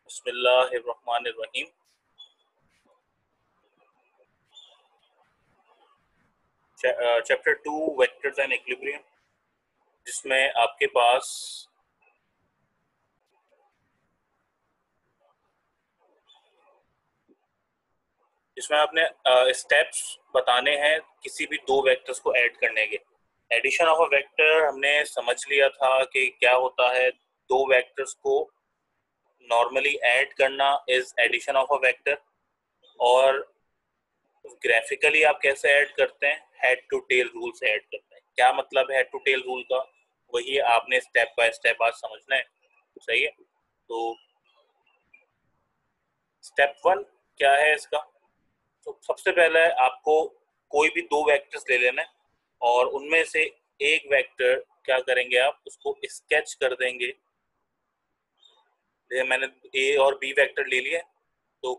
बिस्मिल्लाहिर्रहमानिर्रहीम। Chapter 2 vectors and equilibrium, जिसमें आपके पास आपने स्टेप्स बताने हैं किसी भी दो वेक्टर्स को ऐड करने के। एडिशन ऑफ अ वेक्टर हमने समझ लिया था कि क्या होता है। दो वेक्टर्स को नॉर्मली ऐड करना is addition of a vector. और ग्राफिकली आप कैसे ऐड करते हैं? हेड टू टेल रूल से ऐड करते हैं। क्या मतलब है हेड टू टेल रूल का? वही आपने स्टेप बाय स्टेप आज समझना है। सही है। तो स्टेप वन क्या है इसका? तो सबसे पहले आपको कोई भी दो वेक्टर्स ले लेना है और उनमें से एक वेक्टर क्या करेंगे, आप उसको स्केच कर देंगे। जैसे मैंने ए और बी वेक्टर ले लिया, तो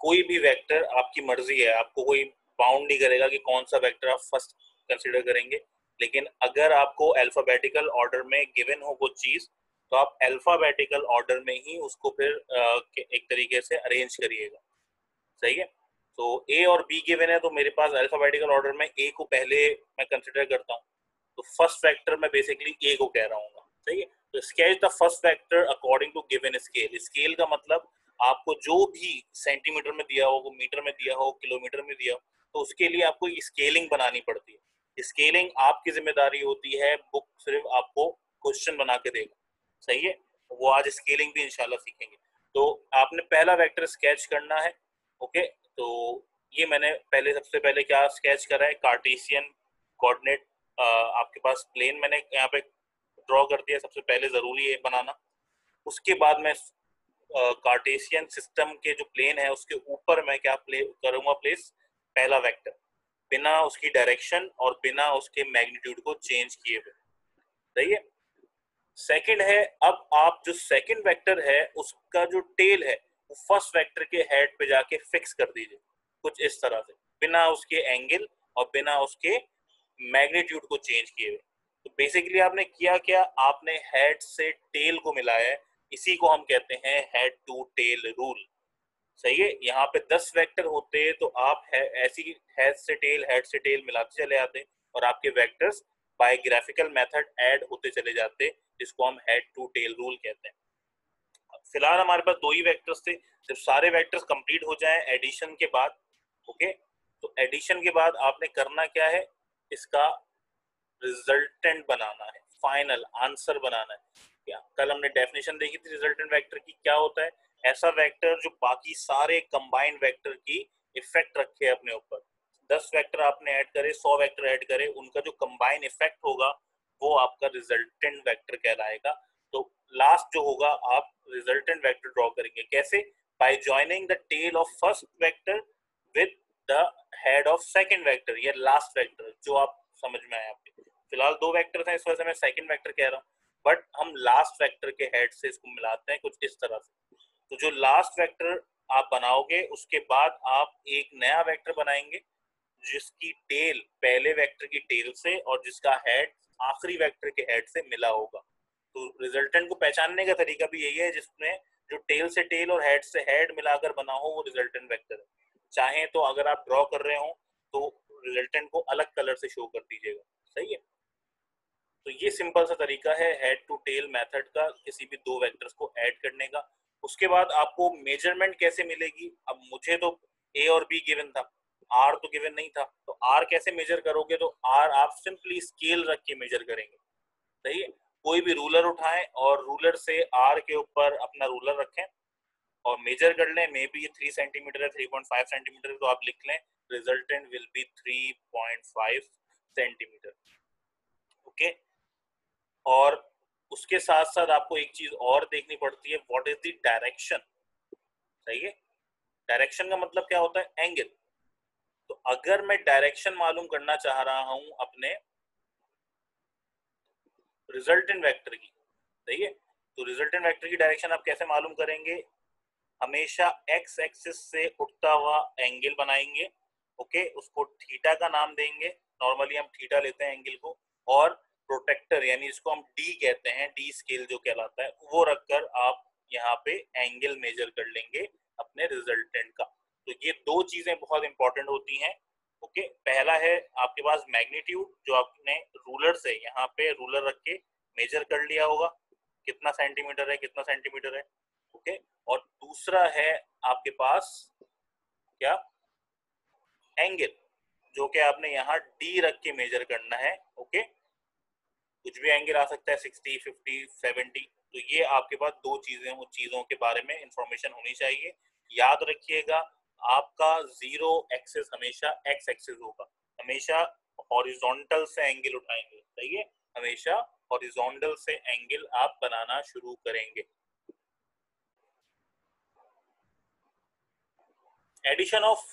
कोई भी वेक्टर आपकी मर्जी है, आपको कोई बाउंड नहीं करेगा कि कौन सा वेक्टर आप फर्स्ट कंसिडर करेंगे। लेकिन अगर आपको अल्फाबेटिकल ऑर्डर में गिवन हो वो चीज, तो आप अल्फाबेटिकल ऑर्डर में ही उसको फिर एक तरीके से अरेंज करिएगा। सही है। तो ए और बी गिवन है, तो मेरे पास अल्फाबेटिकल ऑर्डर में ए को पहले मैं कंसिडर करता हूँ। तो फर्स्ट वेक्टर मैं बेसिकली ए को कह रहा हूँ। सही है। तो sketch the first vector according to given scale. Scale का मतलब आपको जो भी सेंटीमीटर में दिया हो, मीटर में दिया हो, किलोमीटर में दिया हो, तो उसके लिए आपको स्केलिंग बनानी पड़ती है। स्केलिंग आपकी जिम्मेदारी होती है, बुक सिर्फ आपको क्वेश्चन बना के देगा। सही है। वो आज स्केलिंग भी इंशाल्लाह सीखेंगे। तो आपने पहला वेक्टर स्केच करना है। ओके। तो ये मैंने पहले सबसे पहले क्या स्केच करा है, कार्टेशियन कोऑर्डिनेट। आपके पास प्लेन मैंने यहाँ पे ड्रॉ कर दिया, सबसे पहले जरूरी है बनाना। उसके बाद मैं कार्टेशियन सिस्टम के जो प्लेन है उसके ऊपर मैं क्या करूंगा प्लेस, पहला वेक्टर, बिना उसकी डायरेक्शन और बिना उसके मैग्नीट्यूड को चेंज किए हुए। सही है। सेकंड है, अब आप जो सेकंड वेक्टर है उसका जो टेल है वो फर्स्ट वेक्टर के हेड पे जाके फिक्स कर दीजिए, कुछ इस तरह से, बिना उसके एंगल और बिना उसके मैग्नीट्यूड को चेंज किए हुए। तो बेसिकली आपने किया क्या, आपने हेड से टेल को मिलाया है। इसी को हम कहते हैं हेड टू टेल रूल। सही है। यहाँ पे 10 वेक्टर होते तो आप ऐसी हेड से टेल मिलाते चले आते और आपके vectors bye graphical method add होते चले जाते, जिसको हम हेड टू टेल रूल कहते हैं। फिलहाल हमारे पास दो ही वेक्टर्स थे। जब सारे वेक्टर्स कंप्लीट हो जाएं एडिशन के बाद, ओके, तो एडिशन के बाद आपने करना क्या है, इसका रिजल्टेंट बनाना है, फाइनल आंसर बनाना है। क्या कल हमने डेफिनेशन देखी थी रिजल्टेंट वेक्टर की? क्या होता है? ऐसा वेक्टर जो बाकी सारे कंबाइंड वेक्टर की इफेक्ट रखे अपने ऊपर। 10 वेक्टर आपने ऐड करे, 100 वेक्टर ऐड करे, उनका जो कंबाइन इफेक्ट होगा वो आपका रिजल्टेंट वेक्टर कहलाएगा। तो लास्ट जो होगा आप रिजल्टेंट वेक्टर ड्रॉ करेंगे कैसे? By joining the tail of first vector with the head of second vector, ये लास्ट वेक्टर जो आप समझ में आए आपके। फिलहाल दो वेक्टर हैं, इस वजह से मैं सेकंड वेक्टर कह रहा हूँ, बट हम लास्ट वेक्टर के हेड से इसको मिलाते हैं कुछ इस तरह से। तो जो लास्ट वेक्टर आप बनाओगे उसके बाद आप एक नया वेक्टर बनाएंगे जिसकी टेल पहले वेक्टर की टेल से और जिसका हेड आखिरी वेक्टर के हेड से मिला होगा। तो रिजल्टेंट को पहचानने का तरीका भी यही है, जिसमें जो टेल से टेल और हेड से हेड मिलाकर बना हो वो रिजल्टेंट वेक्टर है। चाहे तो अगर आप ड्रॉ कर रहे हो तो रिजल्टेंट को अलग कलर से शो कर दीजिएगा। सही है। तो ये सिंपल सा तरीका है हेड टू टेल मेथड का, किसी भी दो वेक्टर्स को ऐड करने का। उसके बाद आपको मेजरमेंट कैसे मिलेगी? अब मुझे तो ए और बी गिवन था, आर तो गिवन नहीं था, तो आर कैसे मेजर करोगे? तो आर आप सिंपली स्केल रख के मेजर करेंगे। सही है। कोई भी रूलर उठाएं और रूलर से आर के ऊपर अपना रूलर रखें और मेजर कर लें। मे बी ये 3 सेंटीमीटर है, 3.5 सेंटीमीटर, तो आप लिख लें resultant will be 3.5 centimetre. Okay. और उसके साथ साथ आपको एक चीज और देखनी पड़ती है, व्हाट इज द डायरेक्शन। सही है। डायरेक्शन का मतलब क्या होता है? एंगल। तो अगर मैं डायरेक्शन मालूम करना चाह रहा हूं अपने रिजल्टेंट वेक्टर की, सही है, तो रिजल्टेंट वेक्टर की डायरेक्शन आप कैसे मालूम करेंगे? हमेशा एक्स एक्सिस से उठता हुआ एंगल बनाएंगे। ओके, उसको थीटा का नाम देंगे। नॉर्मली हम थीटा लेते हैं एंगल को। और प्रोटेक्टर यानी इसको हम डी कहते हैं, डी स्केल जो कहलाता है, वो रखकर आप यहाँ पे एंगल मेजर कर लेंगे अपने रिजल्टेंट का। तो ये दो चीजें बहुत इंपॉर्टेंट होती हैं। ओके, पहला है आपके पास मैग्नीट्यूड, जो आपने रूलर से यहाँ पे रूलर रख के मेजर कर लिया होगा कितना सेंटीमीटर है कितना सेंटीमीटर है। ओके, और दूसरा है आपके पास क्या, एंगल, जो कि आपने यहाँ डी रख के मेजर करना है। ओके, कुछ भी एंगल आ सकता है 60, 50, 70। तो ये आपके पास दो चीजें, उन चीजों के बारे में इंफॉर्मेशन होनी चाहिए। याद रखिएगा, आपका जीरो एक्सिस हमेशा एक्स एक्सिस होगा, हमेशा हॉरिजॉन्टल से एंगल उठाएंगे। सही है, हमेशा हॉरिजॉन्टल से एंगल आप बनाना शुरू करेंगे। Addition of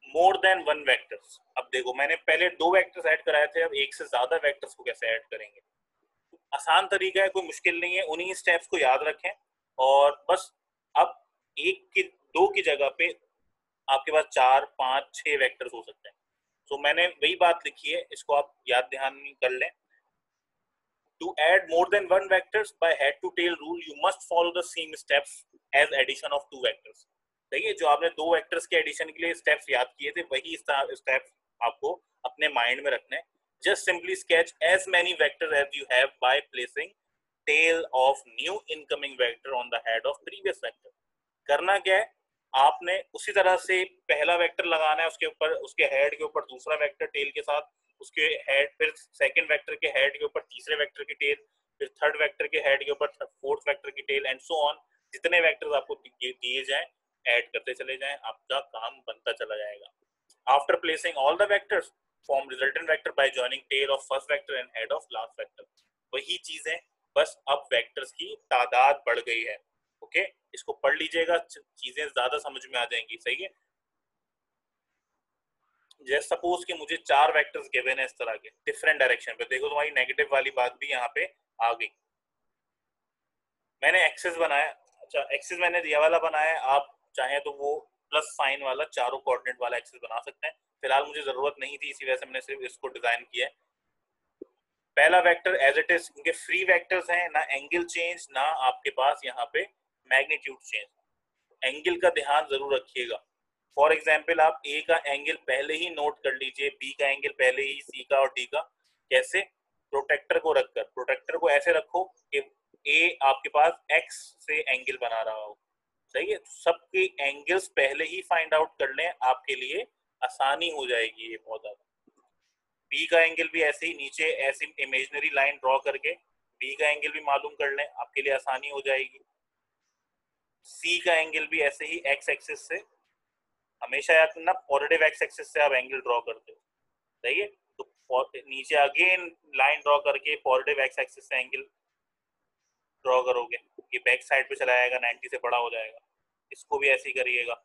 more than one vectors. अब देखो, मैंने पहले दो वेक्टर्स ऐड कराए थे, अब एक से ज्यादा वेक्टर्स को कैसे ऐड करेंगे। आसान तरीका है, कोई मुश्किल नहीं है, उन्हीं स्टेप्स को याद रखें और बस। अब एक की दो की जगह पे आपके पास 4, 5, 6 वेक्टर्स हो सकते हैं। तो मैंने वही बात लिखी है, इसको आप याद ध्यान कर लें। To add more than one vectors by head to tail rule, you must follow the same steps as addition of two vectors. सही है, जो आपने दो वेक्टर्स के एडिशन के लिए स्टेप्स याद किए थे, वही स्टेप्स आपको अपने माइंड में रखने हैं। Just simply sketch as many vectors as you have by placing tail of new incoming vector on the head of previous vector. करना क्या है, आपने उसी तरह से पहला वेक्टर लगाना है, उसके ऊपर उसके हेड के ऊपर दूसरा वेक्टर टेल के साथ, उसके हेड, फिर सेकंड वेक्टर के हेड के ऊपर तीसरे वेक्टर की टेल, फिर थर्ड वेक्टर के हेड के ऊपर फोर्थ वेक्टर की टेल, एंड सो ऑन। जितने वेक्टर्स आपको दिए जाएं, ऐड करते चले जाएं, आपका काम बनता चला जाएगा। After placing all the vectors, form resultant vector by joining tail of first vector and head of last vector. वही चीजें, बस अब वेक्टर्स की तादाद बढ़ गई है। ओके, इसको पढ़ लीजिएगा, चीजें ज्यादा समझ में आ जाएंगी। सही है, जैसे सपोज कि मुझे 4 वेक्टर्स गिवन है इस तरह के डिफरेंट डायरेक्शन पे। देखो, तुम्हारी नेगेटिव वाली बात भी यहाँ पे आ गई। मैंने एक्सिस बनाया, अच्छा एक्सिस मैंने दिया वाला बनाया है, आप चाहें तो वो प्लस साइन वाला चारों कोऑर्डिनेट वाला एक्सिस बना सकते हैं। फिलहाल मुझे जरूरत नहीं थी, इसी वजह से मैंने सिर्फ इसको डिजाइन किया है। पहला वेक्टर एज इट इज, क्योंकि फ्री वेक्टर्स हैं, ना एंगल चेंज ना आपके पास यहाँ पे मैग्नीट्यूड चेंज। एंगल का ध्यान जरूर रखिएगा। फॉर एग्जाम्पल, आप ए का एंगल पहले ही नोट कर लीजिए, बी का एंगल पहले ही, सी का और डी का। कैसे, प्रोटेक्टर को रखकर, प्रोटेक्टर को ऐसे रखो कि ए आपके पास एक्स से एंगल बना रहा हो। सही है, सबके एंगल्स पहले ही फाइंड आउट कर लें, आपके लिए आसानी हो जाएगी ये बहुत ज्यादा। बी का एंगल भी ऐसे ही नीचे ऐसी इमेजिनरी लाइन ड्रॉ करके बी का एंगल भी मालूम कर लें, आपके लिए आसानी हो जाएगी। सी का एंगल भी ऐसे ही एक्स एक्सिस से, हमेशा याद करना पॉजिटिव एक्स एक्सिस से आप एंगल ड्रॉ करते हो। सही है, तो नीचे अगेन लाइन ड्रॉ करके पॉजिटिव एक्स एक्सिस से एंगल ड्रॉ करोगे, ये बैक साइड पे चला जाएगा, 90 से बड़ा हो जाएगा। इसको भी ऐसे ही करिएगा,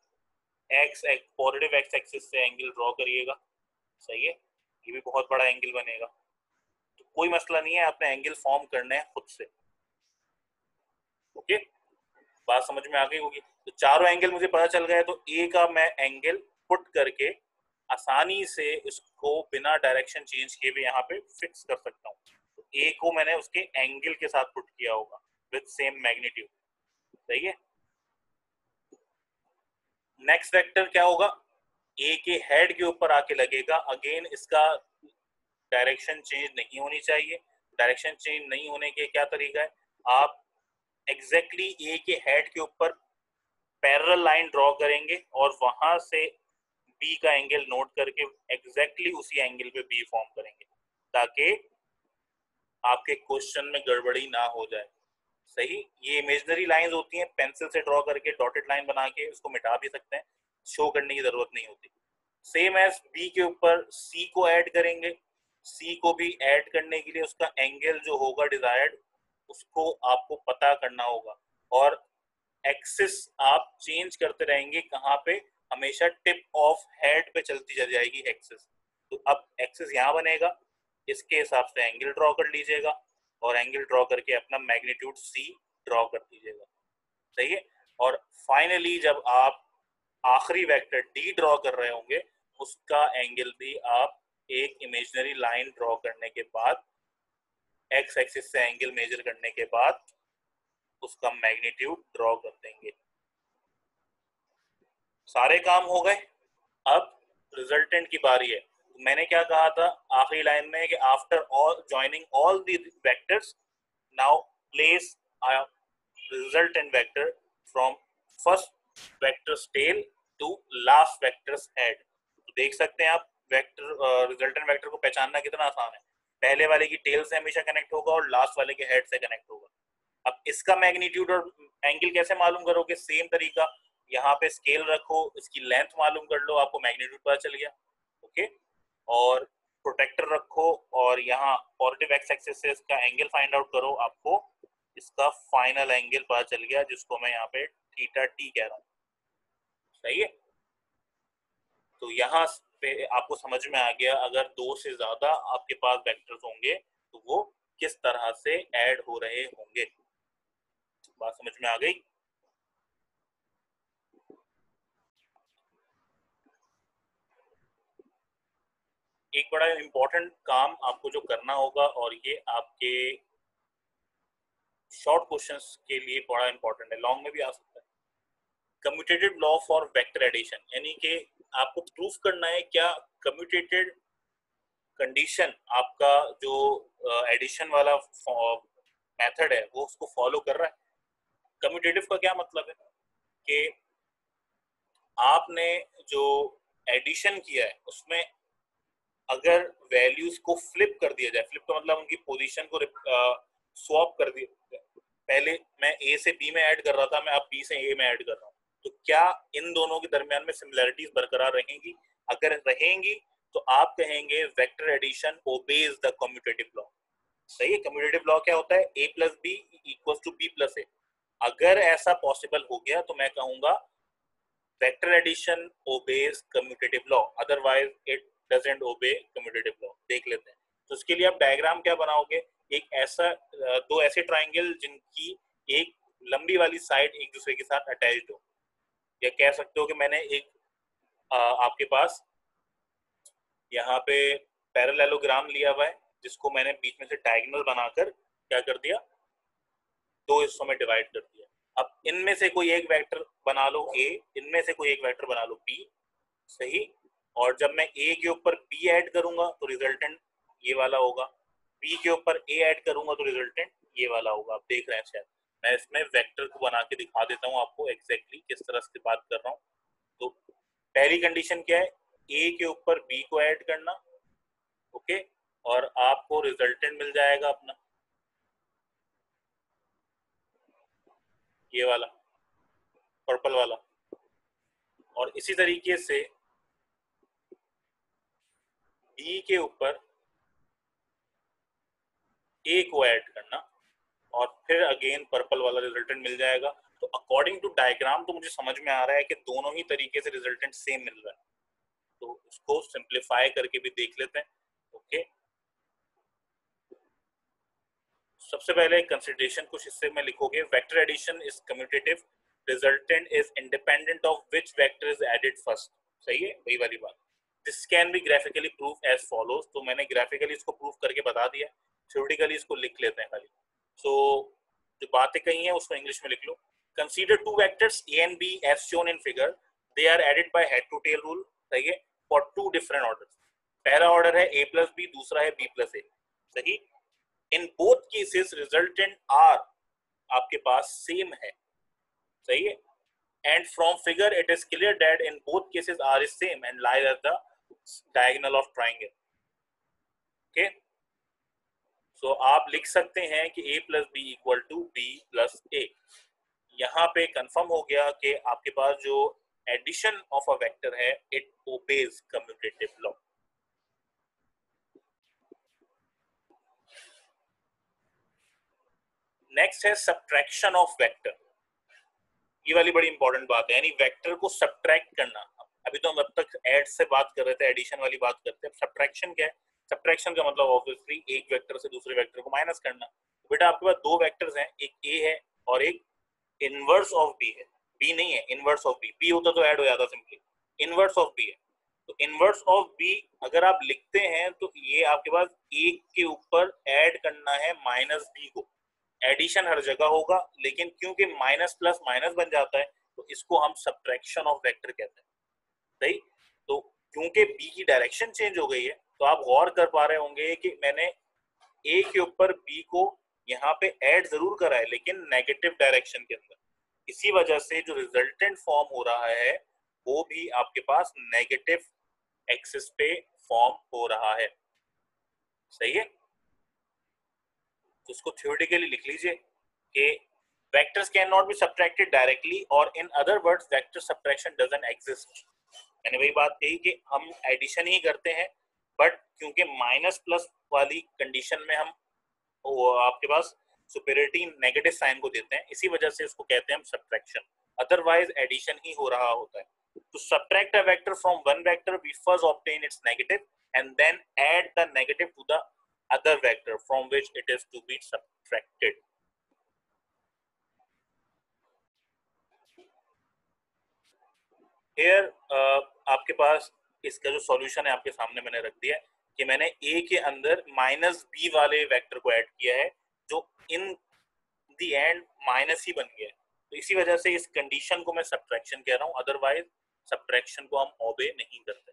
एक्स पॉजिटिव एक्स एक्सिस से एंगल ड्रॉ करिएगा। सही है, ये भी बहुत बड़ा एंगल बनेगा। तो कोई मसला नहीं है, आपने एंगल फॉर्म करना है खुद से। ओके, बात समझ में आ गई होगी। तो चारों एंगल मुझे पता चल गया, तो ए का मैं एंगल पुट करके आसानी से इसको बिना डायरेक्शन चेंज किए भी यहाँ पे फिक्स कर सकता हूँ। तो ए को मैंने उसके एंगल के साथ पुट किया होगा विद सेम मैग्नीट्यूड। सही है, नेक्स्ट वेक्टर क्या होगा, ए के हेड के ऊपर आके लगेगा। अगेन इसका डायरेक्शन चेंज नहीं होनी चाहिए। डायरेक्शन चेंज नहीं होने के क्या तरीका है, आप एग्जैक्टली ए के हेड के ऊपर पैरेलल लाइन ड्रॉ करेंगे और वहां से बी का एंगल नोट करके एग्जैक्टली उसी एंगल पे बी फॉर्म करेंगे, ताकि आपके क्वेश्चन में गड़बड़ी ना हो जाए। सही, ये इमेजिनरी लाइंस होती हैं, पेंसिल से ड्रॉ करके डॉटेड लाइन बना के उसको मिटा भी सकते हैं, शो करने की जरूरत नहीं होती। सेम एज बी के ऊपर सी को ऐड करेंगे, सी को भी ऐड करने के लिए उसका एंगल जो होगा डिजायर्ड, उसको आपको पता करना होगा। और एक्सिस आप चेंज करते रहेंगे, कहाँ पे, हमेशा टिप ऑफ हेड पे चलती चल जाएगी एक्सिस। तो अब एक्सिस यहाँ बनेगा, इसके हिसाब से एंगल ड्रॉ कर लीजिएगा और एंगल ड्रॉ करके अपना मैग्नीट्यूड सी ड्रॉ कर दीजिएगा। सही है, और फाइनली जब आप आखिरी वेक्टर डी ड्रॉ कर रहे होंगे, उसका एंगल भी आप एक इमेजिनरी लाइन ड्रॉ करने के बाद, एक्स एक्सिस से एंगल मेजर करने के बाद उसका मैग्नीट्यूड ड्रॉ कर देंगे। सारे काम हो गए, अब रिजल्टेंट की बारी है। मैंने क्या कहा था आखिरी लाइन में कि after all joining all the vectors now place a resultant vector from first vectors tail to last vectors head. तो देख सकते हैं आप वेक्टर रिजल्टेंट वेक्टर को पहचानना कितना आसान है। पहले वाले की टेल से हमेशा कनेक्ट होगा और लास्ट वाले के हेड से कनेक्ट होगा। अब इसका मैग्नीट्यूड और एंगल कैसे मालूम करोगे? सेम तरीका, यहाँ पे स्केल रखो, इसकी लेंथ मालूम कर लो, आपको मैग्नीट्यूड पता चल गया। ओके, और प्रोटेक्टर रखो और यहाँ पॉजिटिव एक्स एक्सिस से इसका एंगल फाइंड आउट करो, आपको इसका फाइनल एंगल पता चल गया जिसको मैं यहाँ पे थीटा टी कह रहा हूँ। सही है, तो यहाँ पे आपको समझ में आ गया अगर दो से ज्यादा आपके पास वेक्टर्स होंगे तो वो किस तरह से ऐड हो रहे होंगे। बात समझ में आ गई? एक बड़ा इंपॉर्टेंट काम आपको जो करना होगा, और ये आपके शॉर्ट क्वेश्चंस के लिए बड़ा इंपॉर्टेंट है, लॉन्ग में भी आ सकता है। Commutative law for vector addition, यानी कि आपको प्रूफ करना है क्या कम्यूटेटेड कंडीशन आपका जो एडिशन वाला मेथड है वो उसको फॉलो कर रहा है। कम्यूटेटिव का क्या मतलब है कि आपने जो एडिशन किया है उसमें अगर वैल्यूज को फ्लिप कर दिया जाए, फ्लिप का मतलब उनकी पोजीशन को स्वैप कर दिया, पहले मैं ए से बी में ऐड कर रहा था, मैं अब बी से ए में ऐड कर रहा हूँ, तो क्या इन दोनों के दरमियान में सिमिलरिटीज बरकरार रहेंगी? अगर रहेंगी तो आप कहेंगे vector addition obeys the commutative law. सही है, कम्यूटेटिव लॉ क्या होता है? A plus B equal to B plus A. अगर ऐसा पॉसिबल हो गया तो मैं कहूंगा vector addition obeys commutative law, otherwise it doesn't obey commutative law. देख लेते हैं। तो उसके लिए आप डायग्राम क्या बनाओगे? एक ऐसा दो ऐसे ट्राइंगल जिनकी एक लंबी वाली साइड एक दूसरे के साथ अटैच्ड हो, या कह सकते हो कि मैंने एक आपके पास यहाँ पे पैरेललोग्राम लिया हुआ है जिसको मैंने बीच में से डायगोनल बनाकर क्या कर दिया, दो हिस्सों में डिवाइड कर दिया। अब इनमें से कोई एक वेक्टर बना लो ए, इनमें से कोई एक वेक्टर बना लो बी। सही, और जब मैं ए के ऊपर बी ऐड करूंगा तो रिजल्टेंट ये वाला होगा, बी के ऊपर ए ऐड करूंगा तो रिजल्टेंट ये वाला होगा। आप देख रहे हैं शायद, मैं इसमें वेक्टर को बना के दिखा देता हूँ आपको एग्जैक्टली किस तरह से बात कर रहा हूँ। तो पहली कंडीशन क्या है? ए के ऊपर बी को ऐड करना, ओके, और आपको रिजल्टेंट मिल जाएगा अपना ये वाला पर्पल वाला। और इसी तरीके से बी के ऊपर ए को ऐड करना और फिर अगेन पर्पल वाला रिजल्टेंट मिल जाएगा। तो अकॉर्डिंग टू डायग्राम तो मुझे समझ में आ रहा है कि दोनों ही तरीके से रिजल्टेंट सेम मिल रहा है। तो उसको सिंप्लीफाई करके भी देख लेते हैं। ओके, सबसे पहले कंसिडरेशन कुछ हिस्से में लिखोगे, vector addition is commutative, resultant is independent of which vector is added first. सही है, वही वाली बात। This can be graphically proof as follows. तो मैंने ग्राफिकली इसको प्रूफ करके बता दिया, थ्योरेटिकली इसको लिख लेते हैं खाली। सो जो बातें कही हैं उसको इंग्लिश में लिख लो। Consider two vectors A and B as shown in figure, they are added by head to tail rule. सही है, फॉर टू डिफरेंट ऑर्डर्स। पहला ऑर्डर है ए प्लस बी, दूसरा है बी प्लस ए। सही, in both cases resultant R आपके पास same है। सही है, and from figure it is clear that in both cases R is same and lies at the diagonal of triangle. Okay, so आप लिख सकते हैं कि a plus B equal to B plus A. यहाँ पे कंफर्म हो गया कि आपके पास जो एडिशन ऑफ अ वेक्टर है it obeys commutative law. Next है सब्ट्रैक्शन ऑफ वेक्टर। ये वाली बड़ी इंपॉर्टेंट बात है, यानी वेक्टर को सब्ट्रैक्ट करना। अभी तो हम अब तक ऐड से बात कर रहे थे, एडिशन वाली बात करते हैं। सब्ट्रैक्शन क्या है? सब्ट्रैक्शन का मतलब ऑब्वियसली एक वेक्टर से दूसरे वेक्टर को माइनस करना। बेटा आपके पास दो वेक्टर्स हैं, एक ए है और एक इनवर्स ऑफ बी है। बी नहीं है, इनवर्स ऑफ बी। बी होता तो ऐड हो जाता सिंपली, इनवर्स ऑफ बी है। तो इनवर्स ऑफ बी अगर आप लिखते हैं तो ये आपके पास ए के ऊपर ऐड करना है माइनस बी को। एडिशन हर जगह होगा, लेकिन क्योंकि माइनस प्लस माइनस बन जाता है तो इसको हम सब्ट्रैक्शन ऑफ वेक्टर कहते हैं। सही। तो क्योंकि बी की डायरेक्शन चेंज हो गई है तो आप गौर कर पा रहे होंगे कि मैंने ए के ऊपर बी को यहाँ पे ऐड जरूर करा है लेकिन नेगेटिव डायरेक्शन के अंदर। इसी वजह से जो रिजल्टेंट फॉर्म हो रहा है वो भी आपके पास नेगेटिव एक्सिस पे फॉर्म हो रहा है। सही है। तो उसको थ्योरेटिकली लिख लीजिए कि vectors can not be subtracted directly और in other words vector subtraction doesn't exist. मैंने वही बात कही कि हम एडिशन ही करते हैं बट क्योंकि माइनस प्लस वाली कंडीशन में हम वो आपके पास सुपेरियरिटी नेगेटिव साइन को देते हैं, इसी वजह से उसको कहते हैं हम सब्ट्रैक्शन, अदरवाइज एडिशन ही हो रहा होता है। To subtract a vector from one vector, we first obtain its negative and then add the negative to the other vector from which it is to be subtracted. Here आपके पास इसका जो solution है आपके सामने मैंने रख दिया है कि मैंने a के अंदर माइनस बी वाले वेक्टर को ऐड किया है जो इन द एंड माइनस ही बन गया है, तो इसी वजह से इस कंडीशन को मैं सब्ट्रैक्शन कह रहा हूँ, अदरवाइज सब्ट्रैक्शन को हम ओबे नहीं करते।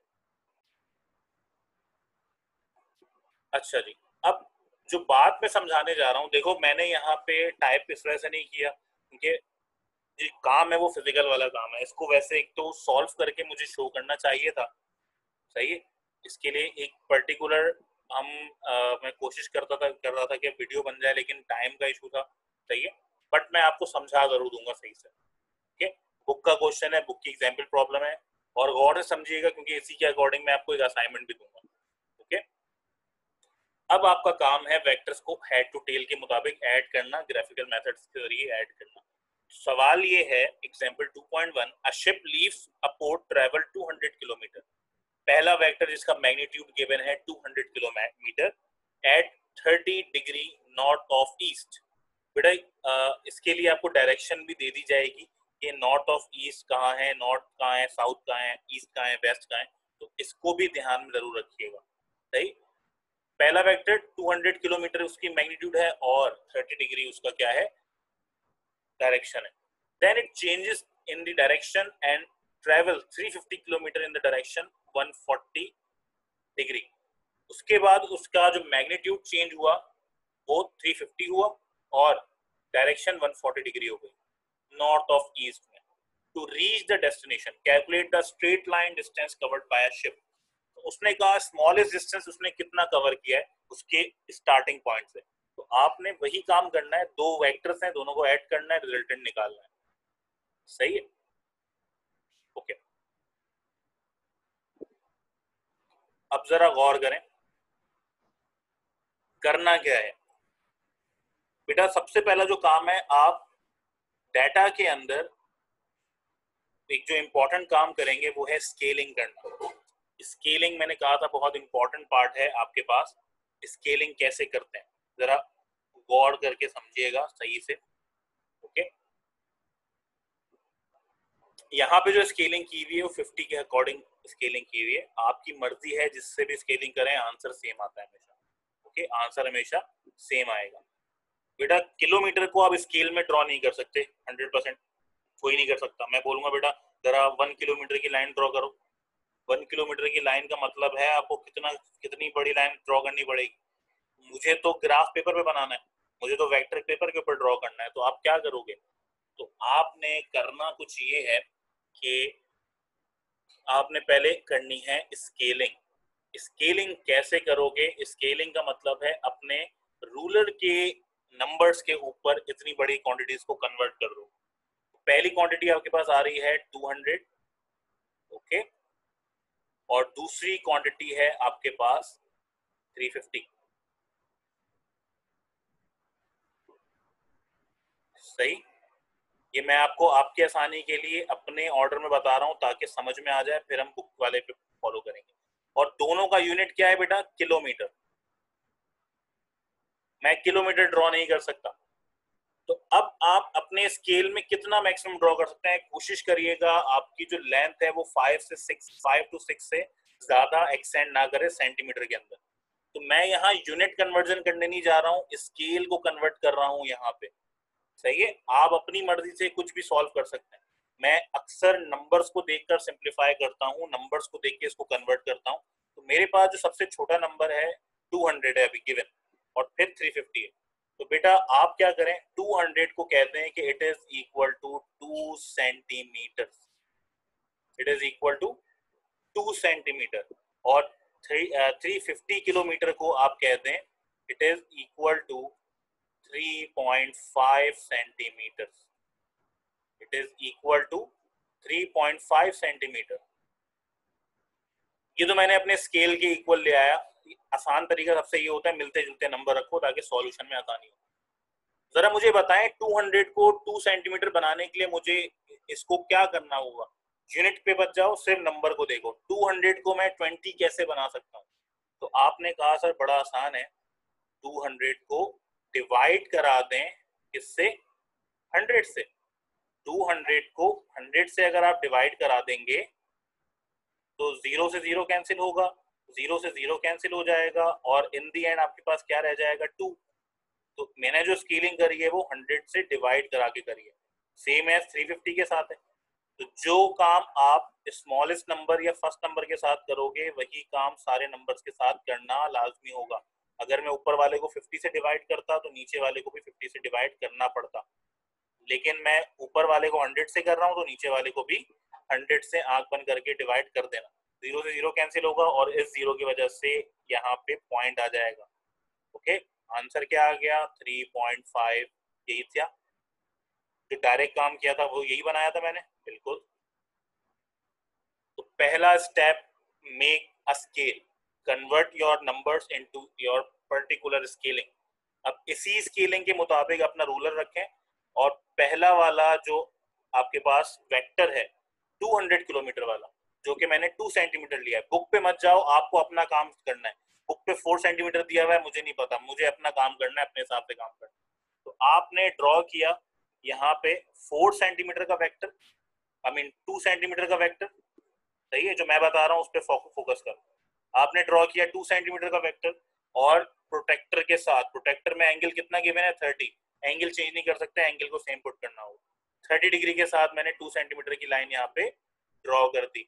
अच्छा जी, अब जो बात मैं समझाने जा रहा हूँ, देखो मैंने यहाँ पे टाइप इस वजह से नहीं किया क्योंकि जो काम है वो फिजिकल वाला काम है, इसको वैसे एक तो सॉल्व करके मुझे शो करना चाहिए था। सही है। इसके लिए एक पर्टिकुलर हम मैं कोशिश कर रहा था कि वीडियो बन जाए लेकिन टाइम का इशू था। सही है। बट मैं आपको समझा जरूर दूंगा सही से। ठीक है। बुक का क्वेश्चन है, बुक की एग्जाम्पल प्रॉब्लम है और गौर से समझिएगा क्योंकि इसी के अकॉर्डिंग मैं आपको एक असाइनमेंट भी दूंगा। ओके। अब आपका काम है वेक्टर्स को हेड टू टेल के मुताबिक ऐड करना, ग्राफिकल मेथड्स के जरिए ऐड करना। सवाल ये है example 2.1, a ship leaves a port travel 200 kilometre. पहला वेक्टर जिसका मैग्नीट्यूड गिवन है 200 kilometre at 30 degree north of east. बेटा इसके लिए आपको डायरेक्शन भी दे दी जाएगी कि नॉर्थ ऑफ ईस्ट कहाँ है, नॉर्थ कहाँ है, साउथ कहाँ है, ईस्ट कहाँ है, वेस्ट कहाँ है, तो इसको भी ध्यान में जरूर रखिएगा। सही। पहला वेक्टर 200 किलोमीटर उसकी मैग्नीट्यूड है और 30 डिग्री उसका क्या है, डायरेक्शन है। Then it changes in the direction and travel 350 kilometre in the direction 140 degree. उसके बाद उसका जो मैग्नीट्यूड चेंज हुआ वो 350 हुआ और डायरेक्शन 140 डिग्री हो गई नॉर्थ ऑफ ईस्ट में। To reach the destination calculate the straight line distance covered by a ship. उसने कहा स्मॉलेस्ट डिस्टेंस उसने कितना कवर किया है उसके स्टार्टिंग पॉइंट से, तो आपने वही काम करना है, दो वेक्टर्स हैं दोनों को ऐड करना है, रिजल्टेंट निकालना है। सही है। ओके। अब जरा गौर करें करना क्या है। बेटा सबसे पहला जो काम है आप डाटा के अंदर एक जो इंपॉर्टेंट काम करेंगे वो है स्केलिंग करना। स्केलिंग मैंने कहा था बहुत इंपॉर्टेंट पार्ट है आपके पास। स्केलिंग कैसे करते हैं जरा गौर करके समझिएगा सही से। ओके। यहाँ पे जो स्केलिंग की हुई है वो 50 के अकॉर्डिंग स्केलिंग की हुई है, आपकी मर्जी है जिससे भी स्केलिंग करें आंसर सेम आता है हमेशा। ओके। आंसर हमेशा सेम आएगा। बेटा किलोमीटर को आप स्केल में ड्रॉ नहीं कर सकते 100%, कोई नहीं कर सकता। मैं बोलूंगा बेटा जरा 1 किलोमीटर की लाइन ड्रॉ करो, 1 किलोमीटर की लाइन का मतलब है आपको कितनी बड़ी लाइन ड्रॉ करनी पड़ेगी। मुझे तो ग्राफ पेपर पे बनाना है, मुझे तो वेक्टर पेपर के ऊपर ड्रॉ करना है, तो आप क्या करोगे, तो आपने करना कुछ ये है कि आपने पहले करनी है स्केलिंग। स्केलिंग कैसे करोगे, स्केलिंग का मतलब है अपने रूलर के नंबर्स के ऊपर इतनी बड़ी क्वांटिटीज को कन्वर्ट कर दो। पहली क्वांटिटी आपके पास आ रही है 200। ओके। और दूसरी क्वांटिटी है आपके पास 350। सही। ये मैं आपको आपके आसानी के लिए अपने ऑर्डर में बता रहा हूं ताकि समझ में आ जाए, फिर हम बुक वाले पे फॉलो करेंगे। और दोनों का यूनिट क्या है बेटा, किलोमीटर। मैं किलोमीटर ड्रॉ नहीं कर सकता, तो अब आप अपने स्केल में कितना मैक्सिमम ड्रॉ कर सकते हैं, कोशिश करिएगा आपकी जो लेंथ है वो 5 से 6 से ज्यादा एक्सटेंड ना करे सेंटीमीटर के अंदर। तो मैं यहाँ यूनिट कन्वर्जन करने नहीं जा रहा हूँ, स्केल को कन्वर्ट कर रहा हूँ यहाँ पे। सही है, आप अपनी मर्जी से कुछ भी सॉल्व कर सकते हैं। मैं अक्सर नंबर्स को देखकर सिंप्लीफाई करता हूँ, नंबर्स को देख के इसको कन्वर्ट करता हूँ। तो मेरे पास जो सबसे छोटा नंबर है 200 है अभी गिवन, और फिर 350 है। तो बेटा आप क्या करें, 200 को कहते हैं कि it is equal to 2 centimetre, it is equal to 2 centimetre. और 350 किलोमीटर को आप कहते हैं it is equal to 3.5 centimetre, it is equal to 3.5 centimetre. ये तो मैंने अपने स्केल के इक्वल ले आया। आसान तरीका सबसे ये होता है मिलते जुलते नंबर रखो ताकि सॉल्यूशन में आसानी हो। जरा मुझे बताएं 200 को 2 सेंटीमीटर बनाने के लिए मुझे इसको क्या करना होगा। यूनिट पे बच जाओ, सिर्फ नंबर को देखो। 200 को मैं 20 कैसे बना सकता हूँ? तो आपने कहा सर बड़ा आसान है, 200 को डिवाइड करा दें किससे, 100 से। 200 को 100 से अगर आप डिवाइड करा देंगे तो 0 से 0 कैंसिल होगा, 0 से 0 कैंसिल हो जाएगा, और इन दी एंड आपके पास क्या रह जाएगा, 2। तो मैंने जो स्केलिंग करी है वो 100 से डिवाइड करा के करी है, सेम एज 350 के साथ है। तो जो काम आप स्मॉलेस्ट नंबर या फर्स्ट नंबर के साथ करोगे वही काम सारे नंबर्स के साथ करना लाजमी होगा। अगर मैं ऊपर वाले को 50 से डिवाइड करता तो नीचे वाले को भी 50 से डिवाइड करना पड़ता, लेकिन मैं ऊपर वाले को 100 से कर रहा हूँ तो नीचे वाले को भी 100 से आंख बंद करके डिवाइड कर देना। 0 से 0 कैंसिल होगा और इस 0 की वजह से यहाँ पे पॉइंट आ जाएगा। ओके, आंसर क्या आ गया, 3.5। यही था जो डायरेक्ट काम किया था, वो यही बनाया था मैंने, बिल्कुल। तो पहला step, make a scale, convert your numbers into your particular scaling. अब इसी स्केलिंग के मुताबिक अपना रूलर रखें, और पहला वाला जो आपके पास वेक्टर है 200 किलोमीटर वाला, जो कि मैंने 2 सेंटीमीटर लिया है, बुक पे मत जाओ, आपको अपना काम करना है। बुक पे 4 सेंटीमीटर दिया हुआ है, मुझे नहीं पता, मुझे अपना काम करना है, अपने हिसाब से काम करना है। तो आपने ड्रॉ किया यहाँ पे 4 सेंटीमीटर का वेक्टर, आई मीन 2 सेंटीमीटर का वेक्टर। सही है, जो मैं बता रहा हूँ उस पर फोकस करो। आपने ड्रॉ किया 2 सेंटीमीटर का वेक्टर, और प्रोटेक्टर के साथ, प्रोटेक्टर में एंगल कितना गिवन है, 30। एंगल चेंज नहीं कर सकते, एंगल को सेम पुट करना होगा। 30 डिग्री के साथ मैंने 2 सेंटीमीटर की लाइन यहाँ पे ड्रॉ कर दी।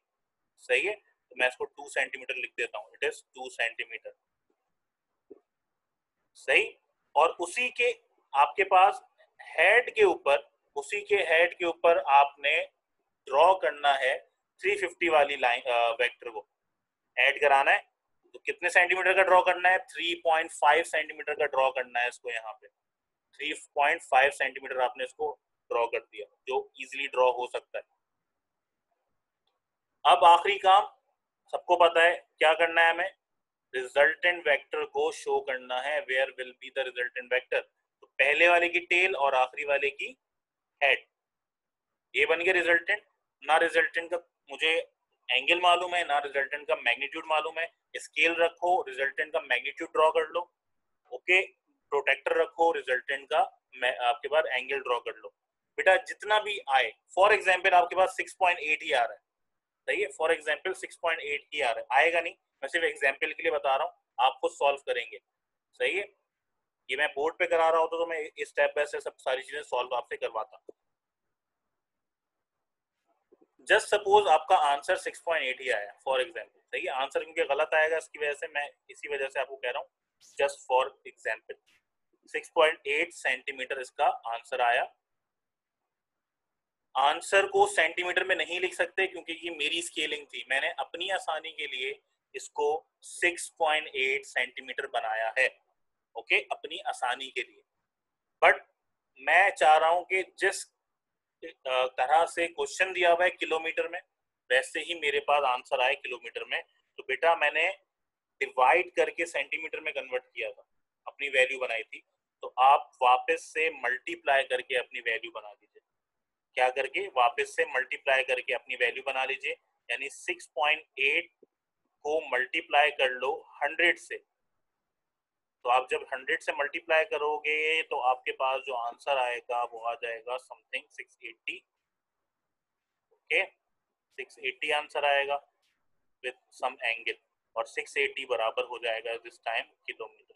सही है, तो मैं इसको 2 सेंटीमीटर लिख देता हूँ, इट इज 2 सेंटीमीटर। सही, और उसी के आपके पास हेड के ऊपर, उसी के हेड के ऊपर आपने ड्रॉ करना है 350 वाली लाइन, वेक्टर को ऐड कराना है। तो कितने सेंटीमीटर का ड्रॉ करना है, 3.5 सेंटीमीटर का ड्रॉ करना है इसको। यहाँ पे 3.5 सेंटीमीटर आपने इसको ड्रॉ कर दिया, जो इजीली ड्रॉ हो सकता है। अब आखिरी काम सबको पता है क्या करना है, हमें रिजल्टेंट वेक्टर को शो करना है। Where will be the resultant vector, तो पहले वाले की टेल और आखिरी वाले की हेड, ये बन गया रिजल्टेंट। ना रिजल्टेंट का मुझे एंगल मालूम है, ना रिजल्टेंट का मैग्नीट्यूड मालूम है, स्केल रखो, रिजल्टेंट का मैग्नीट्यूड ड्रॉ कर लो। ओके, प्रोटेक्टर रखो, रिजल्टेंट का आपके पास एंगल ड्रॉ कर लो। बेटा जितना भी आए, फॉर एग्जाम्पल आपके पास 6.8 ही आ रहा है, सही है, फॉर एग्जाम्पल 6.8 ही आ रहा है, आएगा नहीं, मैं सिर्फ एग्जाम्पल के लिए बता रहा हूँ, आपको सॉल्व करेंगे। सही है, ये मैं बोर्ड पे करा रहा होता तो मैं स्टेप बाय स्टेप सब सारी चीजें सॉल्व आपसे करवाता। जस्ट सपोज आपका आंसर 6.8 ही आया फॉर एग्जाम्पल, सही है, आंसर क्योंकि गलत आएगा इसकी वजह से मैं इसी वजह से आपको कह रहा हूँ, जस्ट फॉर एग्जाम्पल 6.8 सेंटीमीटर इसका आंसर आया। आंसर को सेंटीमीटर में नहीं लिख सकते क्योंकि ये मेरी स्केलिंग थी, मैंने अपनी आसानी के लिए इसको 6.8 सेंटीमीटर बनाया है। ओके, अपनी आसानी के लिए। बट मैं चाह रहा हूं कि जिस तरह से क्वेश्चन दिया हुआ है किलोमीटर में, वैसे ही मेरे पास आंसर आए किलोमीटर में। तो बेटा मैंने डिवाइड करके सेंटीमीटर में कन्वर्ट किया था, अपनी वैल्यू बनाई थी। तो आप वापस से मल्टीप्लाई करके अपनी वैल्यू बना लीजिए। क्या करके, वापस से मल्टीप्लाई करके अपनी वैल्यू बना लीजिए। यानी 6.8 को मल्टीप्लाई कर लो 100 से। तो आप जब 100 से मल्टीप्लाई करोगे तो आपके पास जो आंसर आएगा वो आ जाएगा समथिंग 680। ओके, 680 आंसर आएगा विद सम एंगल। और 680 बराबर हो जाएगा दिस टाइम किलोमीटर।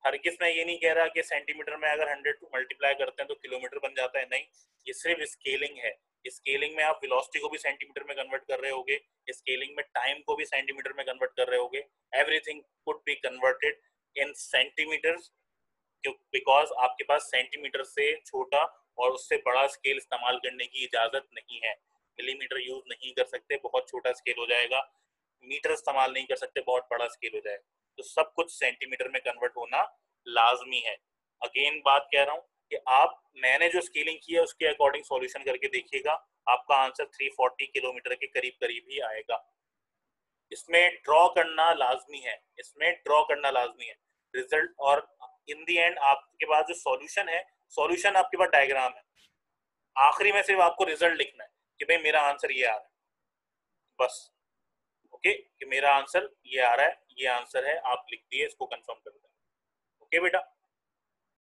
हरगिज मैं ये नहीं कह रहा कि सेंटीमीटर में अगर 100 मल्टीप्लाई करते हैं तो किलोमीटर बन जाता है, नहीं, ये सिर्फ स्केलिंग है। स्केलिंग में आप वेलोसिटी को भी सेंटीमीटर में कन्वर्ट कर रहे होगे, स्केलिंग में टाइम को भी सेंटीमीटर में कन्वर्ट कर रहे होगे, everything could be converted in centimetres, because आपके पास सेंटीमीटर से छोटा और उससे बड़ा स्केल इस्तेमाल करने की इजाजत नहीं है। मिलीमीटर यूज नहीं कर सकते, बहुत छोटा स्केल हो जाएगा, मीटर इस्तेमाल नहीं कर सकते, बहुत बड़ा स्केल हो जाएगा, तो सब कुछ सेंटीमीटर में कन्वर्ट होना लाजमी है। अगेन बात कह रहा हूँ कि आप, मैंने जो स्केलिंग की है उसके अकॉर्डिंग सॉल्यूशन करके देखिएगा, आपका आंसर 340 किलोमीटर के करीब करीब ही आएगा। इसमें ड्रॉ करना लाजमी है, इसमें ड्रॉ करना लाजमी है रिजल्ट, और इन दी एंड आपके पास जो सॉल्यूशन है, सॉल्यूशन आपके पास डायग्राम है, आखिरी में सिर्फ आपको रिजल्ट लिखना है कि भाई मेरा आंसर ये आ रहा है, बस। ओके, कि मेरा आंसर ये आ रहा है, ये आंसर है, आप लिख दिए, इसको कंफर्म कर दें। ओके बेटा।